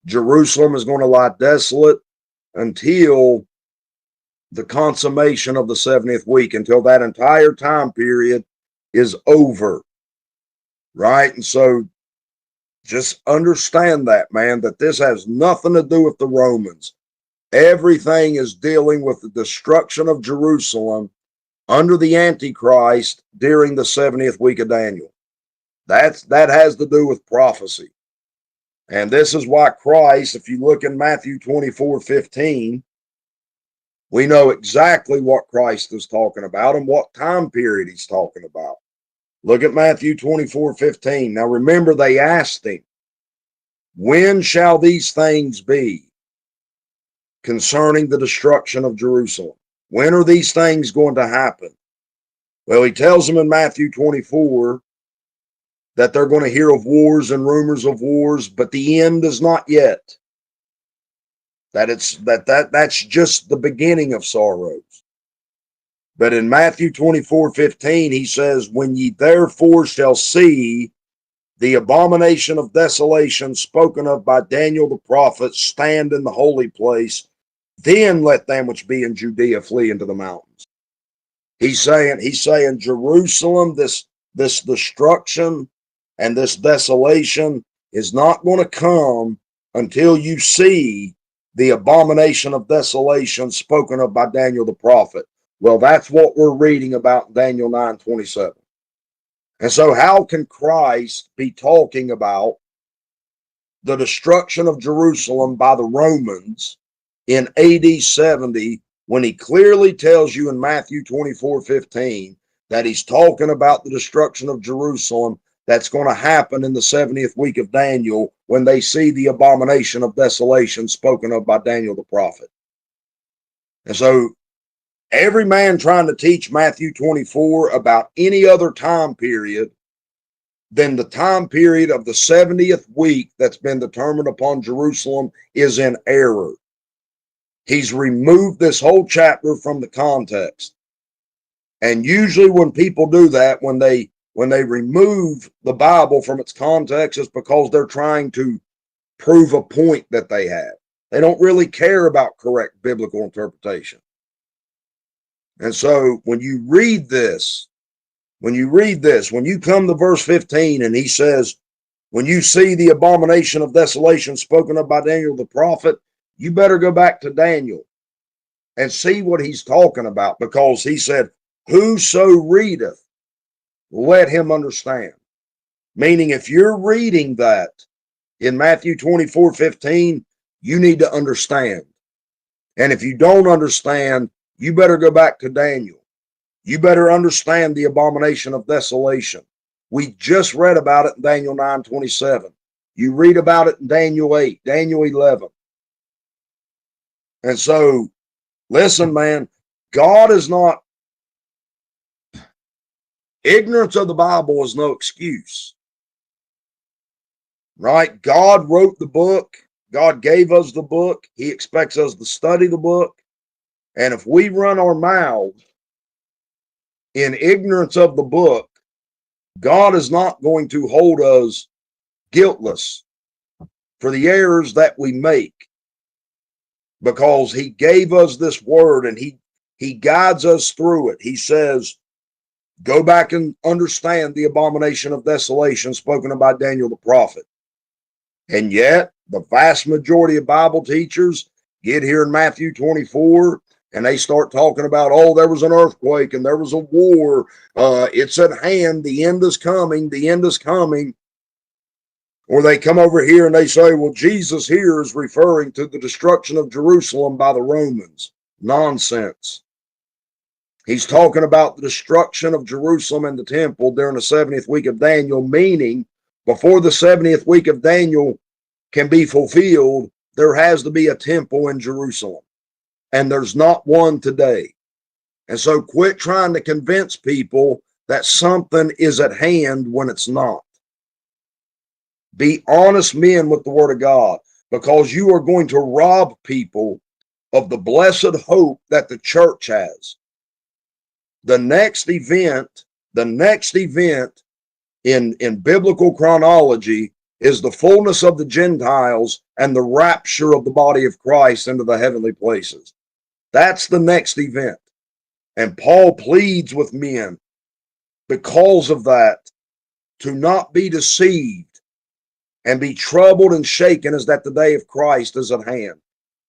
Jerusalem is going to lie desolate until the consummation of the 70th week, until that entire time period is over. Right? And so just understand that, man, that this has nothing to do with the Romans. Everything is dealing with the destruction of Jerusalem under the Antichrist during the 70th week of Daniel. That has to do with prophecy. And this is why Christ, if you look in Matthew 24:15, we know exactly what Christ is talking about and what time period he's talking about. Look at Matthew 24:15. Now remember, they asked him, when shall these things be concerning the destruction of Jerusalem? When are these things going to happen? Well, he tells them in Matthew 24 that they're going to hear of wars and rumors of wars, but the end is not yet. That's just the beginning of sorrows. But in Matthew 24:15, he says, when ye therefore shall see the abomination of desolation spoken of by Daniel the prophet stand in the holy place, then let them which be in Judea flee into the mountains. He's saying Jerusalem, this destruction and this desolation is not going to come until you see the abomination of desolation spoken of by Daniel the prophet. Well, that's what we're reading about in Daniel 9:27. And so how can Christ be talking about the destruction of Jerusalem by the Romans in AD 70 when he clearly tells you in Matthew 24:15 that he's talking about the destruction of Jerusalem that's going to happen in the 70th week of Daniel when they see the abomination of desolation spoken of by Daniel the prophet? And so every man trying to teach Matthew 24 about any other time period than the time period of the 70th week that's been determined upon Jerusalem is in error. He's removed this whole chapter from the context. And usually when people do that, when they remove the Bible from its context, it's because they're trying to prove a point that they have. They don't really care about correct biblical interpretation. And so when you read this, when you come to verse 15 and he says, when you see the abomination of desolation spoken of by Daniel the prophet, you better go back to Daniel and see what he's talking about, because he said, whoso readeth, let him understand. Meaning, if you're reading that in Matthew 24:15, you need to understand. And if you don't understand, you better go back to Daniel. You better understand the abomination of desolation. We just read about it in Daniel 9:27. You read about it in Daniel 8, Daniel 11. And so, listen, man, God is not, ignorance of the Bible is no excuse. Right? God wrote the book. God gave us the book. He expects us to study the book. And if we run our mouths in ignorance of the book, God is not going to hold us guiltless for the errors that we make, because he gave us this word and he guides us through it. He says, go back and understand the abomination of desolation spoken of by Daniel the prophet. And yet, the vast majority of Bible teachers get here in Matthew 24 and they start talking about, oh, there was an earthquake and there was a war. It's at hand. The end is coming. The end is coming. Or they come over here and they say, well, Jesus here is referring to the destruction of Jerusalem by the Romans. Nonsense. He's talking about the destruction of Jerusalem and the temple during the 70th week of Daniel, meaning before the 70th week of Daniel can be fulfilled, there has to be a temple in Jerusalem. And there's not one today. And so quit trying to convince people that something is at hand when it's not. Be honest men with the word of God, because you are going to rob people of the blessed hope that the church has. The next event in biblical chronology is the fullness of the Gentiles and the rapture of the body of Christ into the heavenly places. That's the next event. And Paul pleads with men because of that to not be deceived and be troubled and shaken, as that the day of Christ is at hand.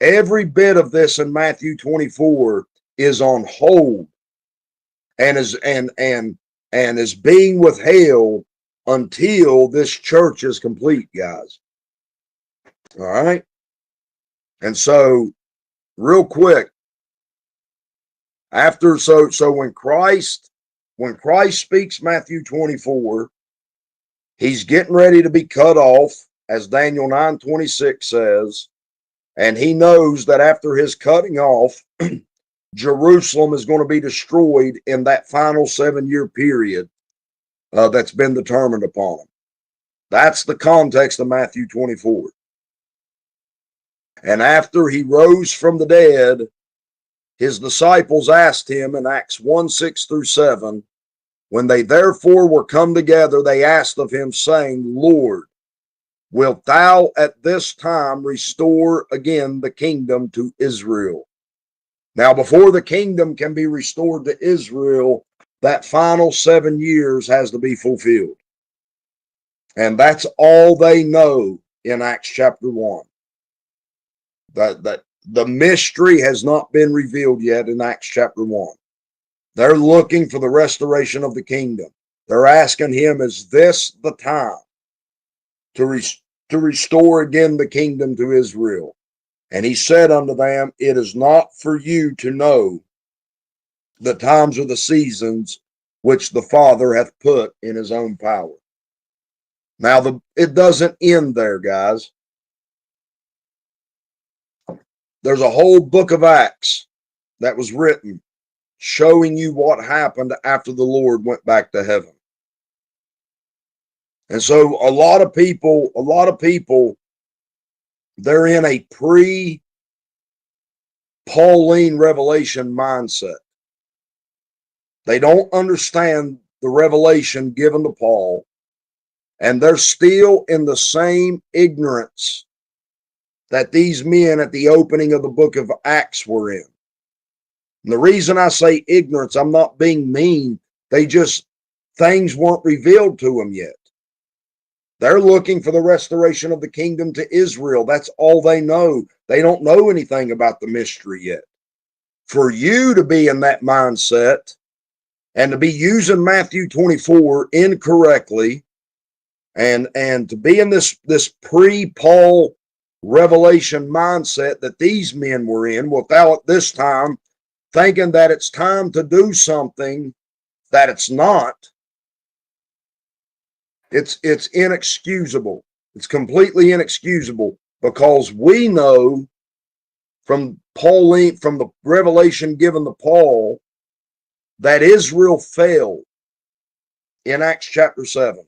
Every bit of this in Matthew 24 is on hold and is being withheld until this church is complete, guys. All right. And so, real quick, when Christ speaks Matthew 24, he's getting ready to be cut off, as Daniel 9:26 says, and he knows that after his cutting off, Jerusalem is going to be destroyed in that final 7-year period that's been determined upon him. That's the context of Matthew 24. And after he rose from the dead, his disciples asked him in Acts 1:6-7, when they therefore were come together, they asked of him, saying, Lord, wilt thou at this time restore again the kingdom to Israel? Now, before the kingdom can be restored to Israel, that final 7 years has to be fulfilled. And that's all they know in Acts chapter 1. That the mystery has not been revealed yet in Acts chapter 1. They're looking for the restoration of the kingdom. They're asking him, is this the time to restore again the kingdom to Israel? And he said unto them, it is not for you to know the times or the seasons which the Father hath put in his own power. Now, it doesn't end there, guys. There's a whole book of Acts that was written showing you what happened after the Lord went back to heaven. And so a lot of people, they're in a pre-Pauline revelation mindset. They don't understand the revelation given to Paul, and they're still in the same ignorance that these men at the opening of the book of Acts were in. And the reason I say ignorance, I'm not being mean. Things weren't revealed to them yet. They're looking for the restoration of the kingdom to Israel. That's all they know. They don't know anything about the mystery yet. For you to be in that mindset and to be using Matthew 24 incorrectly and to be in this pre-Paul revelation mindset that these men were in, without this time thinking that it's time to do something that it's not, it's inexcusable. It's completely inexcusable, because we know from the revelation given to Paul that Israel fell in Acts chapter 7.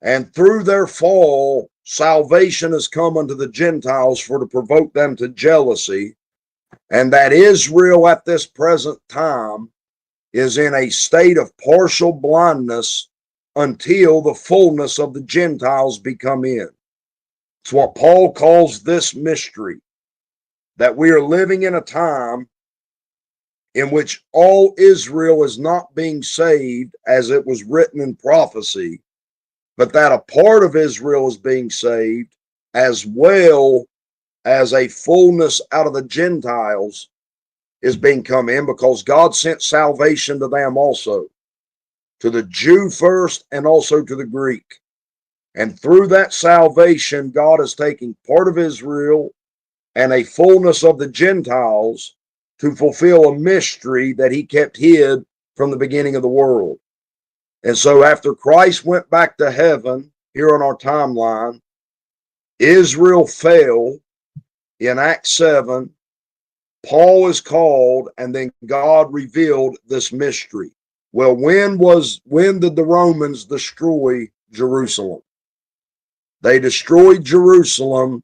And through their fall, salvation has come unto the Gentiles for to provoke them to jealousy, and that Israel at this present time is in a state of partial blindness until the fullness of the Gentiles be come in. It's what Paul calls this mystery, that we are living in a time in which all Israel is not being saved as it was written in prophecy, but that a part of Israel is being saved, as well as a fullness out of the Gentiles is being come in, because God sent salvation to them also, to the Jew first and also to the Greek. And through that salvation, God is taking part of Israel and a fullness of the Gentiles to fulfill a mystery that he kept hid from the beginning of the world. And so after Christ went back to heaven, here on our timeline, Israel fell in Acts 7. Paul is called, and then God revealed this mystery. Well, when did the Romans destroy Jerusalem? They destroyed Jerusalem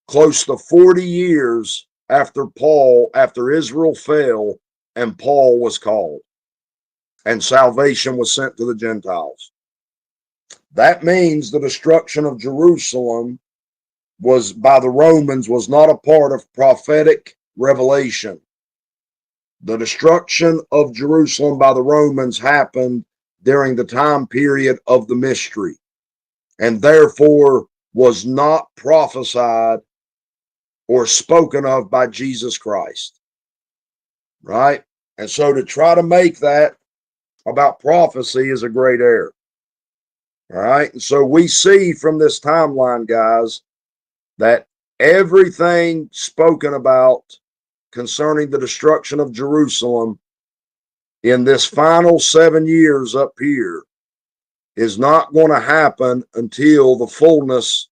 close to 40 years after Israel fell and Paul was called, and salvation was sent to the Gentiles. That means the destruction of Jerusalem was by the Romans was not a part of prophetic revelation. The destruction of Jerusalem by the Romans happened during the time period of the mystery, and therefore was not prophesied or spoken of by Jesus Christ. Right? And so to try to make that about prophecy is a great error. All right? And so we see from this timeline, guys, that everything spoken about concerning the destruction of Jerusalem in this final 7 years up here is not going to happen until the fullness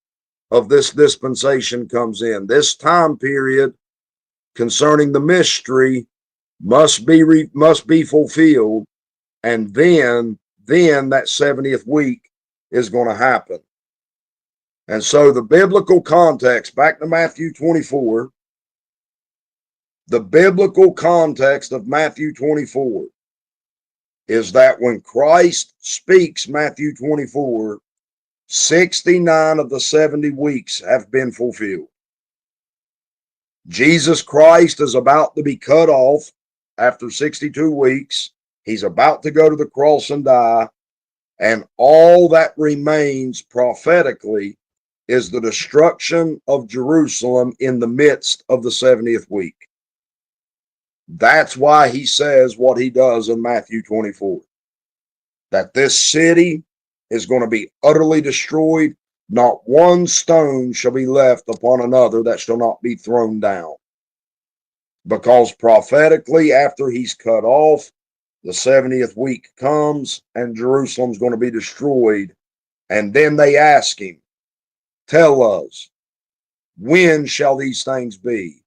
of this dispensation comes in. This time period concerning the mystery must be fulfilled, and then that 70th week is going to happen. And so the biblical context, back to Matthew 24, the biblical context of Matthew 24 is that when Christ speaks Matthew 24, 69 of the 70 weeks have been fulfilled. Jesus Christ is about to be cut off after 62 weeks. He's about to go to the cross and die. And all that remains prophetically is the destruction of Jerusalem in the midst of the 70th week. That's why he says what he does in Matthew 24. That this city is going to be utterly destroyed. Not one stone shall be left upon another that shall not be thrown down. Because prophetically, after he's cut off, the 70th week comes and Jerusalem's going to be destroyed. And then they ask him, tell us, when shall these things be?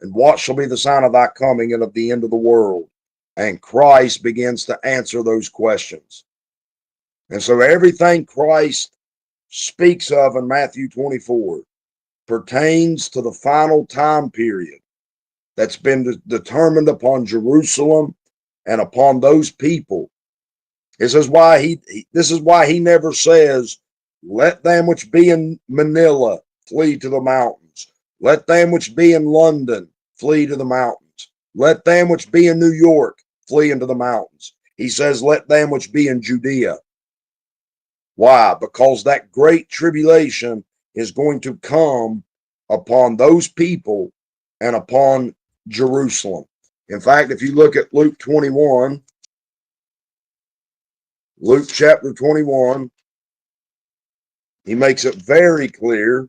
And what shall be the sign of thy coming and of the end of the world? And Christ begins to answer those questions. And so everything Christ speaks of in Matthew 24 pertains to the final time period that's been determined upon Jerusalem and upon those people. This is why he never says, let them which be in Manila flee to the mountains. Let them which be in London flee to the mountains. Let them which be in New York flee into the mountains. He says, let them which be in Judea. Why? Because that great tribulation is going to come upon those people and upon Jerusalem. In fact, if you look at Luke 21, Luke chapter 21, he makes it very clear,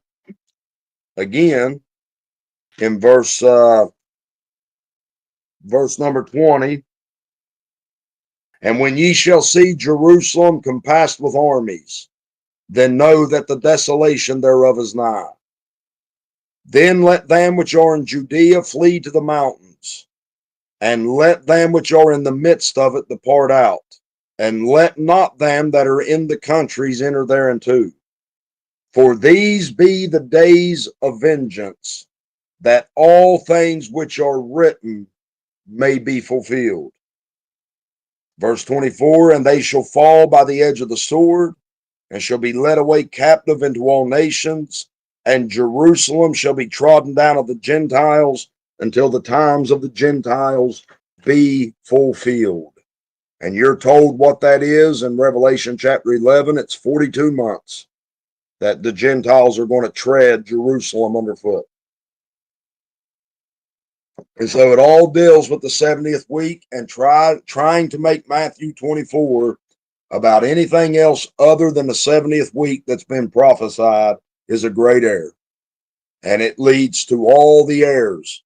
again, in verse number 20, and when ye shall see Jerusalem compassed with armies, then know that the desolation thereof is nigh. Then let them which are in Judea flee to the mountains, and let them which are in the midst of it depart out, and let not them that are in the countries enter thereinto. For these be the days of vengeance, that all things which are written may be fulfilled. Verse 24, and they shall fall by the edge of the sword, and shall be led away captive into all nations, and Jerusalem shall be trodden down of the Gentiles until the times of the Gentiles be fulfilled. And you're told what that is in Revelation chapter 11. It's 42 months that the Gentiles are going to tread Jerusalem underfoot. And so it all deals with the 70th week, and trying to make Matthew 24 about anything else other than the 70th week that's been prophesied is a great error. And it leads to all the errors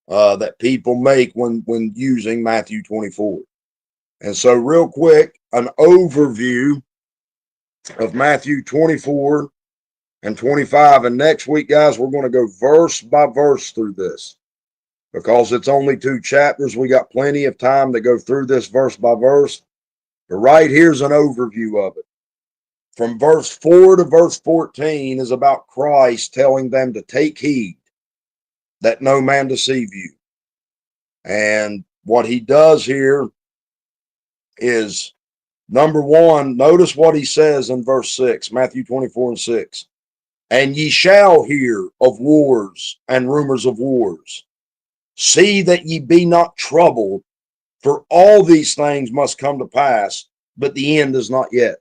that people make when using Matthew 24. And so real quick, an overview of Matthew 24 and 25. And next week, guys, we're going to go verse by verse through this. Because it's only 2 chapters, we got plenty of time to go through this verse by verse. But right here's an overview of it. From verse 4 to verse 14 is about Christ telling them to take heed that no man deceive you. And what he does here is, number one, notice what he says in verse 6, Matthew 24 and 6. And ye shall hear of wars and rumors of wars. See that ye be not troubled, for all these things must come to pass, but the end is not yet.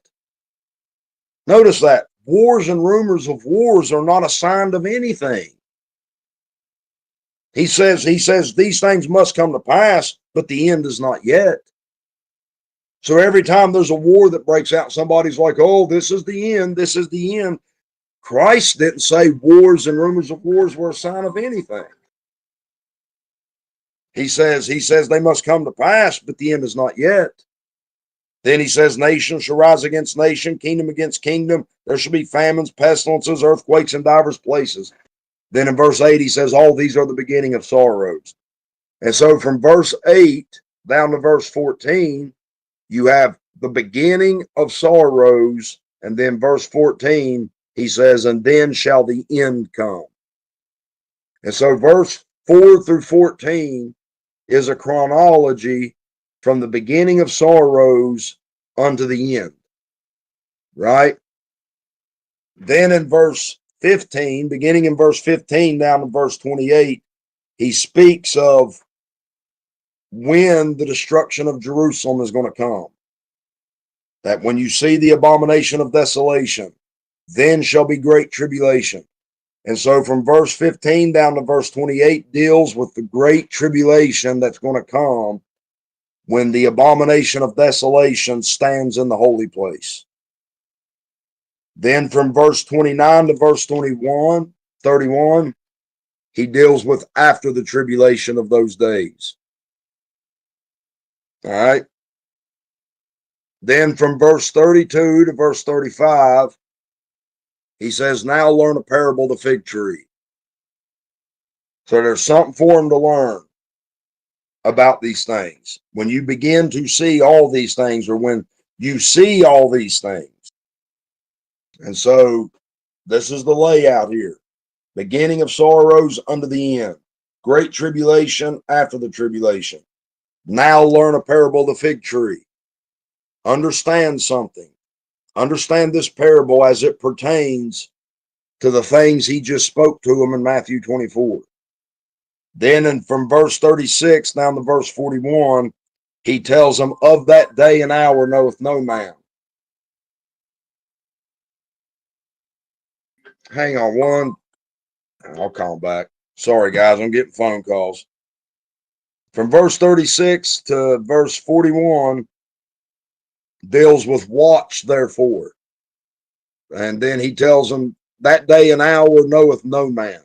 Notice that wars and rumors of wars are not a sign of anything. He says these things must come to pass, but the end is not yet. So every time there's a war that breaks out, somebody's like, oh, this is the end, this is the end. Christ didn't say wars and rumors of wars were a sign of anything. He says they must come to pass, but the end is not yet. Then he says, nation shall rise against nation, kingdom against kingdom. There shall be famines, pestilences, earthquakes in divers places. Then in verse 8, he says, all these are the beginning of sorrows. And so from verse 8 down to verse 14, you have the beginning of sorrows. And then verse 14, he says, and then shall the end come. And so verse 4 through 14 is a chronology from the beginning of sorrows unto the end, right? Then in verse 15, beginning in verse 15 down to verse 28, he speaks of when the destruction of Jerusalem is going to come. That when you see the abomination of desolation, then shall be great tribulation. And so from verse 15 down to verse 28 deals with the great tribulation that's going to come when the abomination of desolation stands in the holy place. Then from verse 29 to verse 31, he deals with after the tribulation of those days. All right. Then from verse 32 to verse 35, he says, now learn a parable of the fig tree. So there's something for him to learn about these things. When you begin to see all these things, or when you see all these things. And so this is the layout here. Beginning of sorrows unto the end. Great tribulation after the tribulation. Now learn a parable of the fig tree. Understand something. Understand this parable as it pertains to the things he just spoke to them in Matthew 24. Then from verse 36 down to verse 41, he tells them, of that day and hour knoweth no man. Hang on one. I'll call back. Sorry, guys, I'm getting phone calls. From verse 36 to verse 41 deals with watch, therefore. And then he tells them, that day and hour knoweth no man.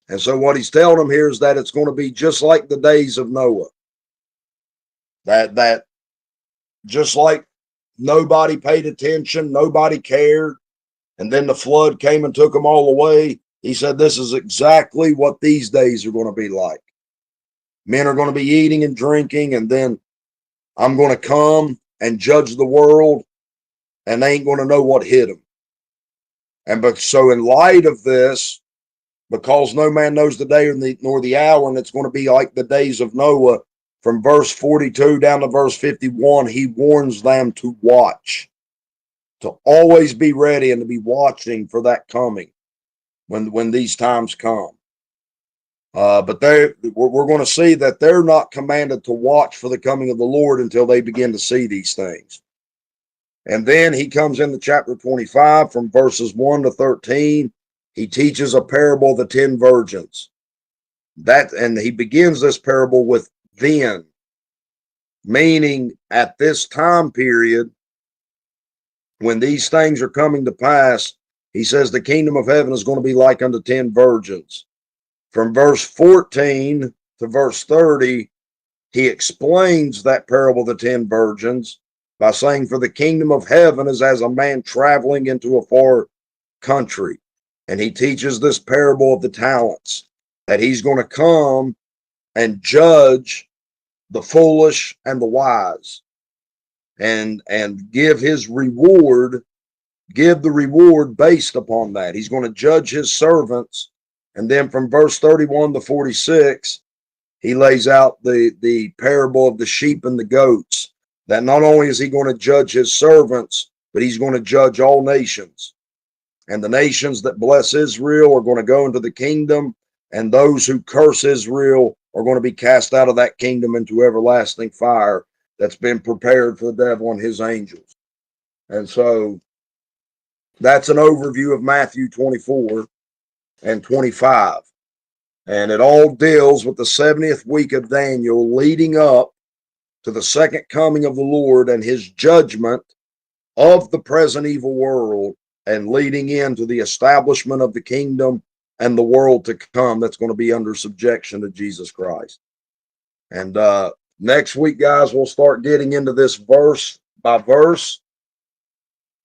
And so what he's telling them here is that it's going to be just like the days of Noah. That just like nobody paid attention, nobody cared, and then the flood came and took them all away. He said this is exactly what these days are going to be like. Men are going to be eating and drinking, and then I'm going to come and judge the world, and they ain't going to know what hit them. And so in light of this, because no man knows the day nor the hour, and it's going to be like the days of Noah, from verse 42 down to verse 51, he warns them to watch, to always be ready and to be watching for that coming when these times come. But we're going to see that they're not commanded to watch for the coming of the Lord until they begin to see these things. And then he comes into chapter 25 from verses 1 to 13. He teaches a parable of the 10 virgins. And he begins this parable with then, meaning at this time period, when these things are coming to pass, he says the kingdom of heaven is going to be like unto 10 virgins. From verse 14 to verse 30, he explains that parable of the 10 virgins by saying, for the kingdom of heaven is as a man traveling into a far country. And he teaches this parable of the talents, that he's going to come and judge the foolish and the wise, and give his reward, give the reward based upon that. He's going to judge his servants. And then from verse 31 to 46, he lays out the parable of the sheep and the goats, that not only is he going to judge his servants, but he's going to judge all nations. And the nations that bless Israel are going to go into the kingdom, and those who curse Israel are going to be cast out of that kingdom into everlasting fire that's been prepared for the devil and his angels. And so that's an overview of Matthew 24 and 25. And it all deals with the 70th week of Daniel, leading up to the second coming of the Lord and his judgment of the present evil world, and leading into the establishment of the kingdom and the world to come that's going to be under subjection to Jesus Christ. And next week, guys, we'll start getting into this verse by verse.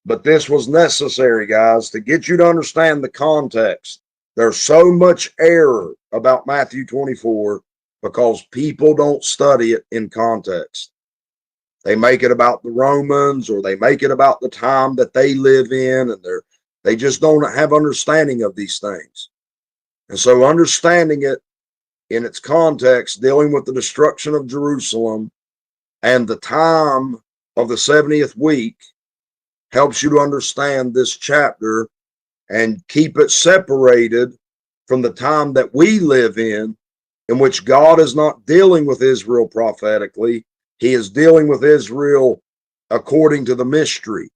But this was necessary, guys, to get you to understand the context. There's so much error about Matthew 24 because people don't study it in context. They make it about the Romans, or they make it about the time that they live in, and they just don't have understanding of these things. And so understanding it in its context, dealing with the destruction of Jerusalem and the time of the 70th week, helps you to understand this chapter and keep it separated from the time that we live in which God is not dealing with Israel prophetically. He is dealing with Israel according to the mystery,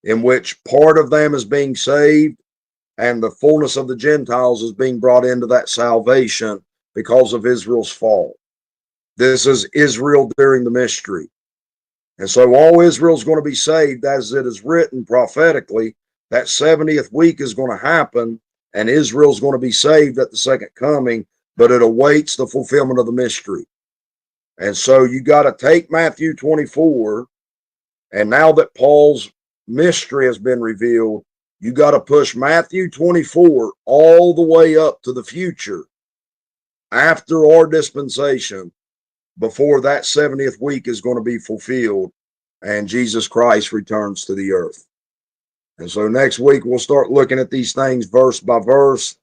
in which part of them is being saved and the fullness of the Gentiles is being brought into that salvation because of Israel's fall. This is Israel during the mystery. And so all Israel's going to be saved as it is written prophetically. That 70th week is going to happen, and Israel's going to be saved at the second coming, but it awaits the fulfillment of the mystery. And so you got to take Matthew 24, and now that Paul's mystery has been revealed, you got to push Matthew 24 all the way up to the future after our dispensation, before that 70th week is going to be fulfilled and Jesus Christ returns to the earth. And so next week we'll start looking at these things verse by verse.